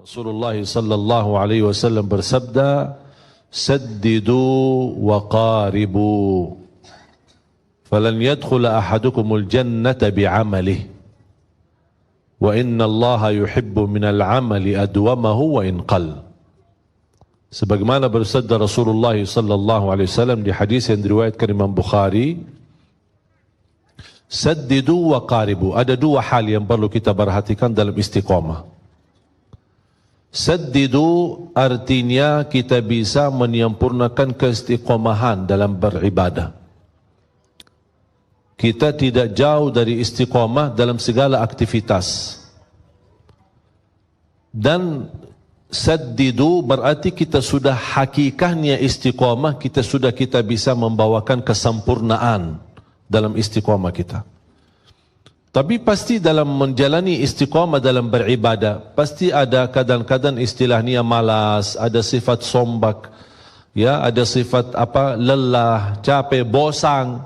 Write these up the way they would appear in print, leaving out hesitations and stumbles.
Rasulullah sallallahu alaihi wasallam bersabda, "Saddidu wa qaribu, falan yadkhul ahadukumul jannata bi'amalihi, wa inna Allah yuhibbu minal 'amali adwamahu wa in qall." Sebagaimana bersabda Rasulullah sallallahu alaihi wasallam di hadis yang diriwayatkan Imam Bukhari, saddidu wa qaribu. Ada dua hal yang perlu kita perhatikan dalam istiqamah. Saddidu artinya kita bisa menyempurnakan keistiqomahan dalam beribadah. Kita tidak jauh dari istiqamah dalam segala aktivitas. Dan saddidu berarti kita sudah hakikatnya istiqamah, kita bisa membawakan kesempurnaan dalam istiqamah kita. Tapi pasti dalam menjalani istiqamah dalam beribadah, pasti ada kadang-kadang istilahnya malas, ada sifat sombak, ya, ada sifat lelah, capek, bosan.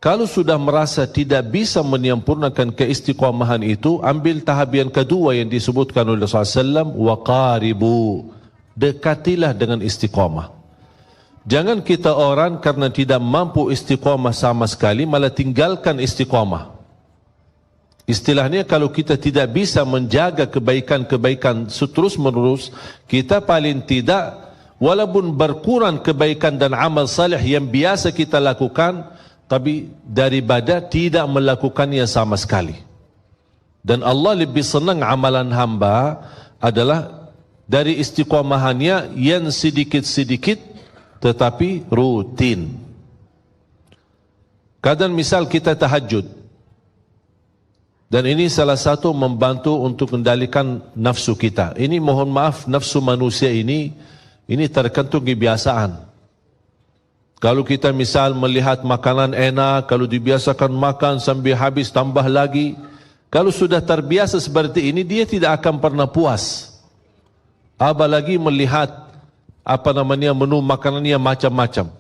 Kalau sudah merasa tidak bisa menyempurnakan keistiqamahan itu, ambil tahap yang kedua yang disebutkan oleh Rasulullah SAW, wa qaribu, dekatilah dengan istiqamah. Jangan kita orang karena tidak mampu istiqamah sama sekali, malah tinggalkan istiqamah. Istilahnya kalau kita tidak bisa menjaga kebaikan-kebaikan terus menerus, kita paling tidak walaupun berkurang kebaikan dan amal salih yang biasa kita lakukan, tapi daripada tidak melakukannya sama sekali. Dan Allah lebih senang amalan hamba adalah dari istiqamahannya yang sedikit-sedikit tetapi rutin. Kadang misal kita tahajud, dan ini salah satu membantu untuk kendalikan nafsu kita. Ini mohon maaf, nafsu manusia ini tergantung kebiasaan. Kalau kita misal melihat makanan enak, kalau dibiasakan makan sampai habis tambah lagi, kalau sudah terbiasa seperti ini, dia tidak akan pernah puas. Apalagi melihat menu makanannya macam-macam.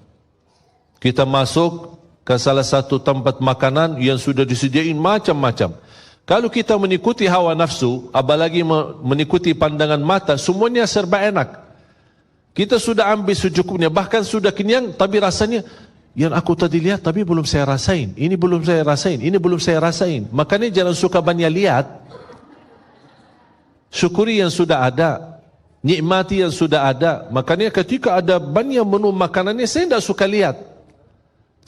Kita masuk ke salah satu tempat makanan yang sudah disediain macam-macam. Kalau kita mengikuti hawa nafsu, apalagi mengikuti pandangan mata, semuanya serba enak. Kita sudah ambil secukupnya, bahkan sudah kenyang, tapi rasanya, yang aku tadi lihat, tapi belum saya rasain. Ini belum saya rasain, ini belum saya rasain. Makanya jangan suka banyak lihat. Syukuri yang sudah ada, nikmati yang sudah ada. Makanya ketika ada banyak menu makanannya, saya tidak suka lihat.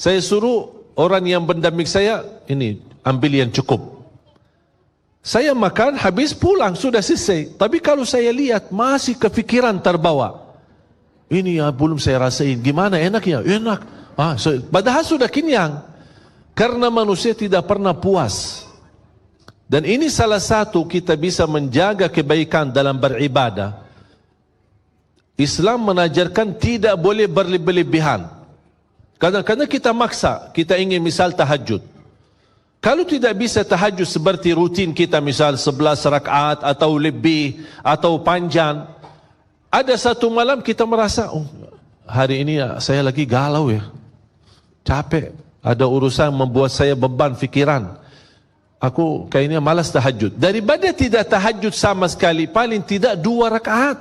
Saya suruh orang yang pendamping saya, ini ambil yang cukup. Saya makan, habis pulang, sudah selesai. Tapi kalau saya lihat, masih kepikiran terbawa. Ini ya belum saya rasain, gimana enaknya? Enak. Padahal sudah kenyang. Karena manusia tidak pernah puas. Dan ini salah satu kita bisa menjaga kebaikan dalam beribadah. Islam menajarkan tidak boleh berlebihan. Kadang-kadang kita maksa, kita ingin misal tahajud. Kalau tidak bisa tahajud seperti rutin kita, misal 11 rakaat atau lebih atau panjang, ada satu malam kita merasa, hari ini saya lagi galau ya, capek, ada urusan membuat saya beban fikiran, aku kayaknya malas tahajud. Daripada tidak tahajud sama sekali, paling tidak 2 rakaat.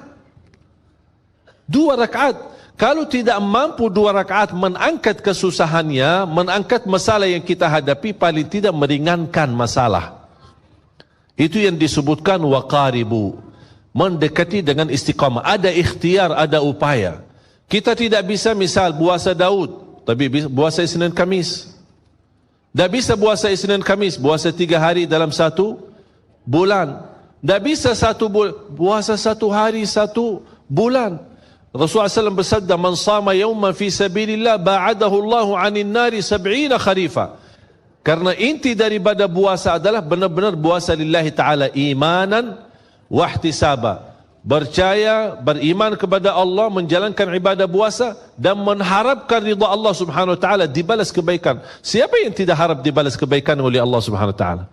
2 rakaat. Kalau tidak mampu 2 rakaat mengangkat kesusahannya, mengangkat masalah yang kita hadapi, paling tidak meringankan masalah. Itu yang disebutkan wa qaribu, mendekati dengan istiqamah. Ada ikhtiar, ada upaya. Kita tidak bisa misal puasa Daud, tapi puasa Isnin Kamis. Tidak bisa puasa Isnin Kamis, puasa 3 hari dalam 1 bulan. Tidak bisa puasa 1 hari 1 bulan. Rasulullah SAW bersabda, "Man sama yawman fi sabilillah ba'adahu Allahu 'anil nari 70 kharifa." Karena inti daripada puasa adalah benar-benar puasa lillahi ta'ala, imanan wa ihtisaba. Percaya, beriman kepada Allah, menjalankan ibadah puasa dan mengharapkan ridha Allah Subhanahu wa taala, dibalas kebaikan. Siapa yang tidak harap dibalas kebaikan oleh Allah Subhanahu wa taala?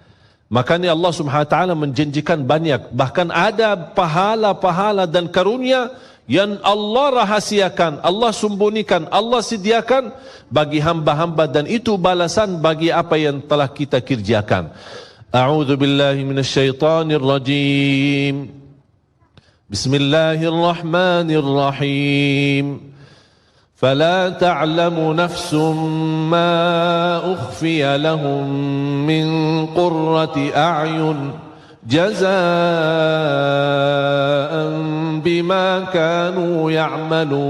Makanya Allah Subhanahu wa taala menjanjikan banyak, bahkan ada pahala-pahala dan karunia yang Allah rahasiakan, Allah sembunyikan, Allah sediakan bagi hamba-hamba, dan itu balasan bagi apa yang telah kita kerjakan. A'udzu billahi minasyaitonir rajim. Bismillahirrahmanirrahim. فلا تعلم نفس ما أخفي لهم من قرة أعين جزاء بما كانوا يعملون.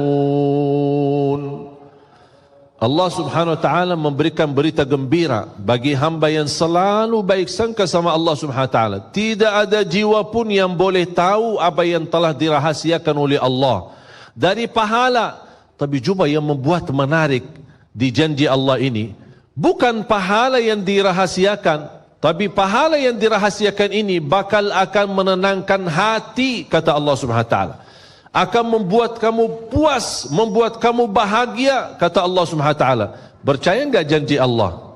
Allah subhanahu wa ta'ala memberikan berita gembira bagi hamba yang selalu baik sangka sama Allah subhanahu wa ta'ala. Tidak ada jiwa pun yang boleh tahu apa yang telah dirahasiakan oleh Allah dari pahala. Tapi jumpa yang membuat menarik di janji Allah ini, bukan pahala yang dirahasiakan, tapi pahala yang dirahasiakan ini bakal akan menenangkan hati, kata Allah subhanahu wa ta'ala. Akan membuat kamu puas, membuat kamu bahagia, kata Allah subhanahu wa ta'ala. Percaya enggak janji Allah?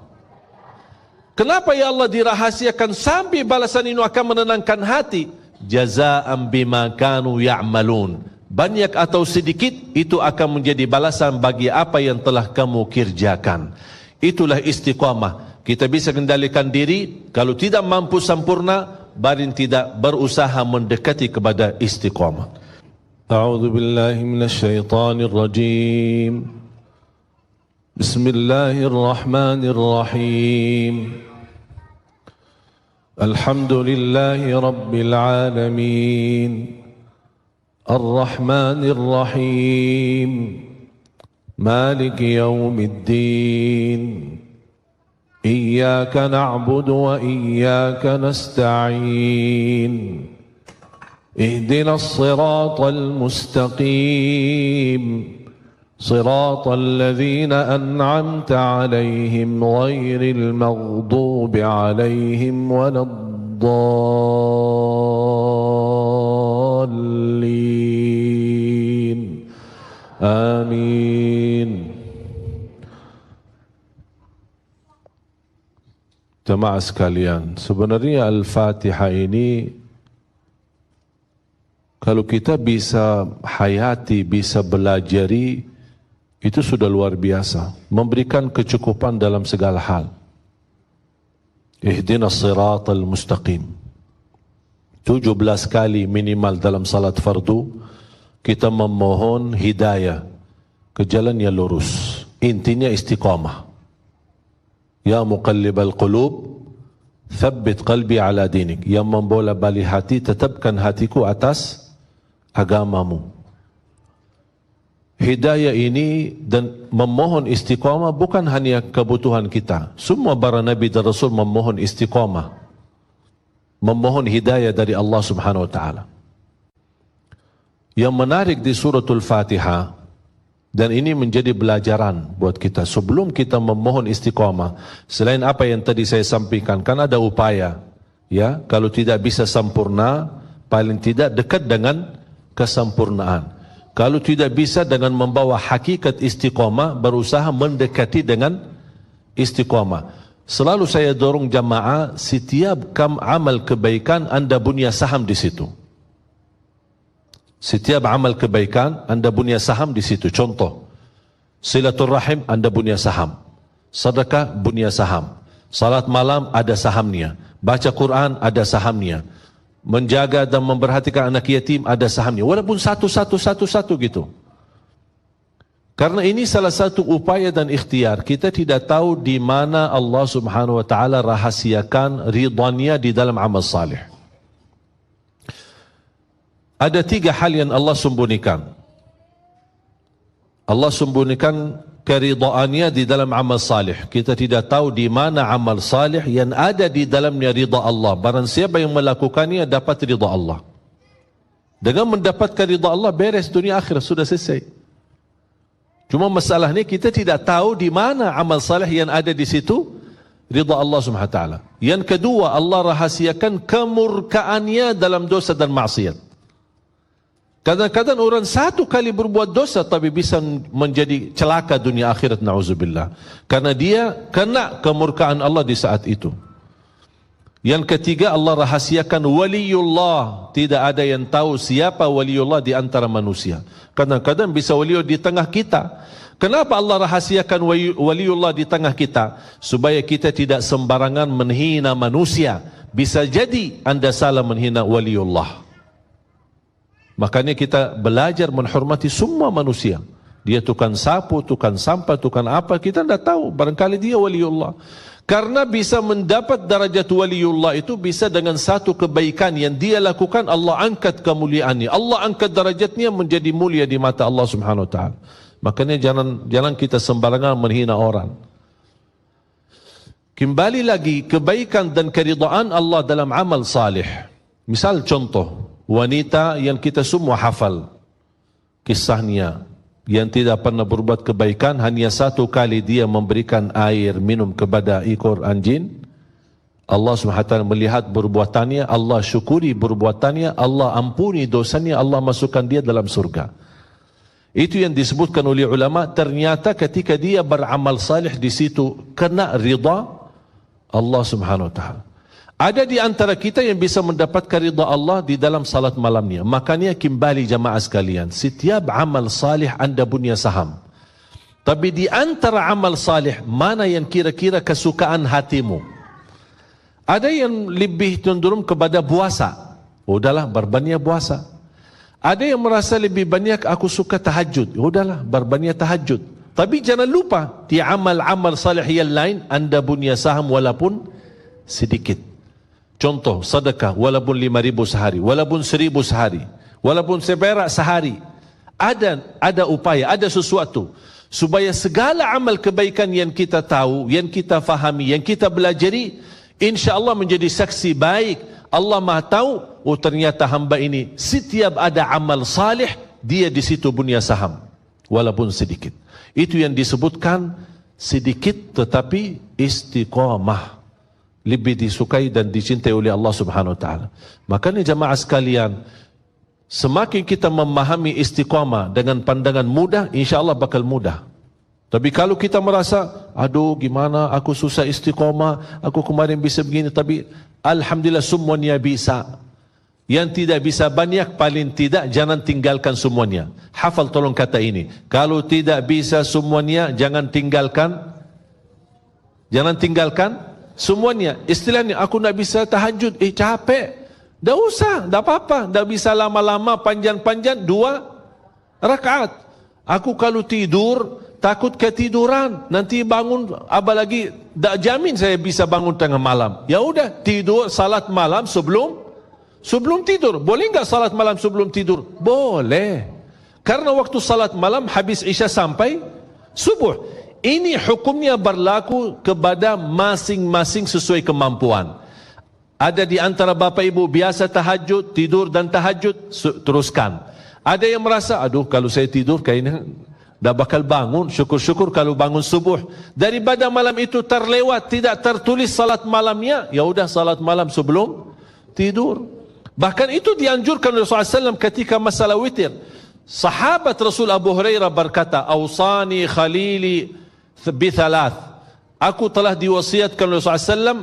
Kenapa ya Allah dirahasiakan sampai balasan ini akan menenangkan hati? Jazaa'an bima kanu ya'malun. Banyak atau sedikit, itu akan menjadi balasan bagi apa yang telah kamu kerjakan. Itulah istiqamah. Kita bisa kendalikan diri, kalau tidak mampu sempurna, barin tidak berusaha mendekati kepada istiqamah. A'udzu billahi minasy syaithanir rajim. Bismillahirrahmanirrahim. Alhamdulillahi rabbil alamin. الرحمن الرحيم مالك يوم الدين إياك نعبد وإياك نستعين اهدنا الصراط المستقيم صراط الذين أنعمت عليهم غير المغضوب عليهم ولا الضالين آمين. Jemaah sekalian, sebenarnya Al-Fatihah ini kalau kita bisa hayati, bisa belajari, itu sudah luar biasa, memberikan kecukupan dalam segala hal. Ihdinas siratal mustaqim 17 kali minimal dalam salat fardu kita memohon hidayah ke jalan yang lurus. Intinya istiqamah. Ya muqallibal qulub thabbit qalbi ala dinik. Yang membola balik hati, tetapkan hatiku atas agamamu. Hidayah ini dan memohon istiqamah bukan hanya kebutuhan kita. Semua para nabi dan rasul memohon istiqamah, memohon hidayah dari Allah subhanahu wa ta'ala. Yang menarik di suratul Fatihah, dan ini menjadi pelajaran buat kita sebelum kita memohon istiqamah, selain apa yang tadi saya sampaikan, kan ada upaya, ya, kalau tidak bisa sempurna, paling tidak dekat dengan kesempurnaan. Kalau tidak bisa, dengan membawa hakikat istiqamah, berusaha mendekati dengan istiqamah. Selalu saya dorong jamaah, setiap amal kebaikan anda punya saham di situ. Setiap amal kebaikan anda punya saham di situ. Contoh, silaturrahim anda punya saham, sedekah punya saham, salat malam ada sahamnya, baca Quran ada sahamnya, menjaga dan memperhatikan anak yatim ada sahamnya, walaupun satu gitu. Karena ini salah satu upaya dan ikhtiar. Kita tidak tahu di mana Allah subhanahu wa ta'ala rahasiakan ridhanya di dalam amal salih. Ada 3 hal yang Allah sembunyikan. Allah sembunyikan keridhaannya di dalam amal salih. Kita tidak tahu di mana amal salih yang ada di dalamnya ridha Allah. Barang siapa yang melakukannya dapat ridha Allah. Dengan mendapatkan ridha Allah, beres dunia akhirat, sudah selesai. Cuma masalah ini kita tidak tahu di mana amal salih yang ada di situ ridha Allah Subhanahu wa taala. Yang kedua, Allah rahasiakan kemurkaannya dalam dosa dan maksiat. Kadang-kadang orang 1 kali berbuat dosa tapi bisa menjadi celaka dunia akhirat, na'udzubillah. Karena dia kena kemurkaan Allah di saat itu. Yang ketiga, Allah rahasiakan waliullah. Tidak ada yang tahu siapa waliullah di antara manusia. Kadang-kadang bisa waliullah di tengah kita. Kenapa Allah rahasiakan waliullah di tengah kita? Supaya kita tidak sembarangan menghina manusia. Bisa jadi anda salah menghina waliullah. Makanya kita belajar menghormati semua manusia. Dia tukang sapu, tukang sampah, tukang apa, kita tidak tahu. Barangkali dia waliullah. Karena bisa mendapat darajat waliullah itu bisa dengan satu kebaikan yang dia lakukan, Allah angkat kemuliaannya. Allah angkat darajatnya menjadi mulia di mata Allah Subhanahu Wa Taala. Makanya jangan kita sembarangan menghina orang. Kembali lagi, kebaikan dan keridhaan Allah dalam amal salih. Misal contoh, wanita yang kita semua hafal kisahnya, yang tidak pernah berbuat kebaikan, hanya satu kali dia memberikan air minum kepada ekor anjing. Allah SWT melihat perbuatannya, Allah syukuri perbuatannya, Allah ampuni dosanya, Allah masukkan dia dalam surga. Itu yang disebutkan oleh ulama. Ternyata ketika dia beramal salih di situ kena ridha Allah Subhanahu Wa Taala. Ada di antara kita yang bisa mendapatkan ridha Allah di dalam salat malamnya. Makanya kembali jamaah sekalian, setiap amal salih anda punya saham. Tapi di antara amal salih, mana yang kira-kira kesukaan hatimu? Ada yang lebih cenderung kepada puasa. Udahlah, berbanyak puasa. Ada yang merasa lebih banyak aku suka tahajud. Udahlah, berbanyak tahajud. Tapi jangan lupa, di amal-amal salih yang lain anda punya saham walaupun sedikit. Contoh, sedekah walaupun 5.000 sehari, walaupun 1.000 sehari, walaupun seperak sehari. Ada upaya, ada sesuatu supaya segala amal kebaikan yang kita tahu, yang kita fahami, yang kita belajari, insya-Allah menjadi saksi baik. Allah Maha tahu, oh ternyata hamba ini setiap ada amal salih, dia di situ punya saham walaupun sedikit. Itu yang disebutkan sedikit tetapi istiqamah, lebih disukai dan dicintai oleh Allah Subhanahu Wa Taala. Makanya jamaah sekalian, semakin kita memahami istiqamah dengan pandangan mudah, insya-Allah bakal mudah. Tapi kalau kita merasa, aduh gimana aku susah istiqamah, aku kemarin bisa begini, tapi alhamdulillah semuanya bisa. Yang tidak bisa banyak, paling tidak jangan tinggalkan semuanya. Hafal tolong kata ini. Kalau tidak bisa semuanya, jangan tinggalkan semuanya. Istilahnya, aku nak bisa tahajud, capek. Dah usah, dah apa-apa. Dah bisa lama-lama, panjang-panjang, 2 rakaat. Aku kalau tidur, takut ketiduran. Nanti bangun, apalagi, tak jamin saya bisa bangun tengah malam. Ya udah, tidur, salat malam sebelum tidur. Boleh enggak salat malam sebelum tidur? Boleh. Karena waktu salat malam, habis Isya sampai subuh. Ini hukumnya berlaku kepada masing-masing sesuai kemampuan. Ada di antara bapa ibu biasa tahajud, tidur dan tahajud, teruskan. Ada yang merasa, aduh kalau saya tidur kayaknya dah bakal bangun, syukur-syukur kalau bangun subuh. Daripada malam itu terlewat, tidak tertulis salat malamnya, ya udah salat malam sebelum tidur. Bahkan itu dianjurkan oleh Rasulullah SAW ketika masalah witir. Sahabat Rasul Abu Hurairah berkata, "Awsani khalili bithalat." Aku telah diwasiatkan oleh Rasulullah SAW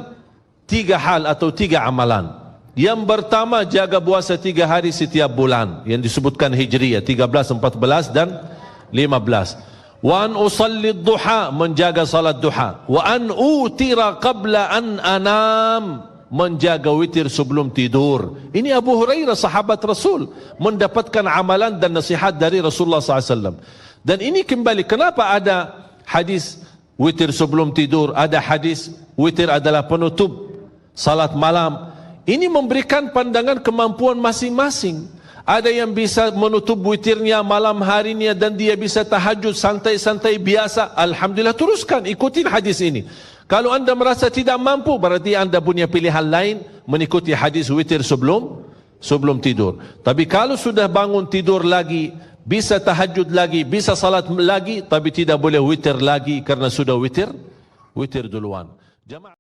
3 hal atau 3 amalan. Yang pertama, jaga puasa 3 hari setiap bulan, yang disebutkan Hijriyah 13, 14 dan 15. Wa an usalli duha, menjaga salat duha. Wa an utira qabla an anam, menjaga witir sebelum tidur. Ini Abu Hurairah sahabat Rasul mendapatkan amalan dan nasihat dari Rasulullah SAW. Dan ini kembali, kenapa ada hadis witir sebelum tidur, ada hadis witir adalah penutup salat malam. Ini memberikan pandangan kemampuan masing-masing. Ada yang bisa menutup witirnya malam harinya dan dia bisa tahajud santai-santai biasa. Alhamdulillah, teruskan, ikutin hadis ini. Kalau anda merasa tidak mampu, berarti anda punya pilihan lain, mengikuti hadis witir sebelum tidur. Tapi kalau sudah bangun tidur lagi, bisa tahajud lagi, bisa salat lagi, tapi tidak boleh witir lagi karena sudah witir duluan. Jamaah